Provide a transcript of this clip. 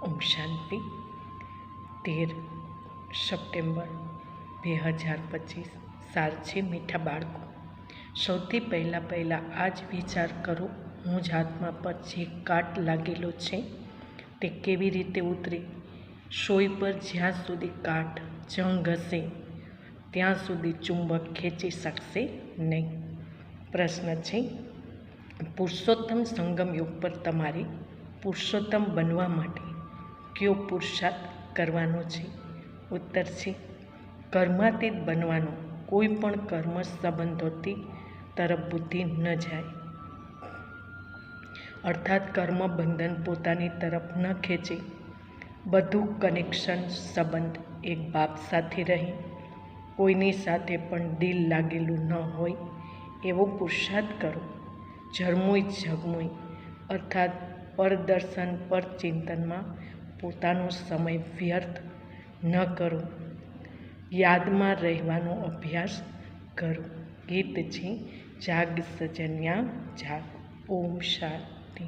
ઓમ શાંતિ 13 September 2025 સાર છે મીઠા બાળકો। સૌથી પહેલાં આ જ વિચાર કરો, હું જ હાથમાં પર જે કાટ લાગેલો છે તે કેવી રીતે ઉતરે। સોય પર જ્યાં સુધી કાટ જંગ હશે ત્યાં સુધી ચુંબક ખેંચી શકશે નહીં। પ્રશ્ન છે, પુરુષોત્તમ સંગમ યુગ પર તમારે પુરુષોત્તમ બનવા માટે કયો પુરુષાર્થ કરવાનો છે? ઉત્તર છે, કર્માતીત બનવાનો। કોઈ પણ કર્મ સંબંધોથી તરફ બુદ્ધિ ન જાય, અર્થાત કર્મ બંધન પોતાની તરફ ન ખેંચે। બધું કનેક્શન સંબંધ એક બાપ સાથે રહે, કોઈની સાથે પણ દિલ લાગેલું ન હોય એવો પુરુષાર્થ કરો। ઝરમુય ઝગમુય અર્થાત પરદર્શન પર ચિંતનમાં પોતાનો સમય વ્યર્થ ન કરો, યાદમાં રહેવાનો અભ્યાસ કરો। ગીત છે જાગ સજન્યા જાગ। ઓમ શાંતિ।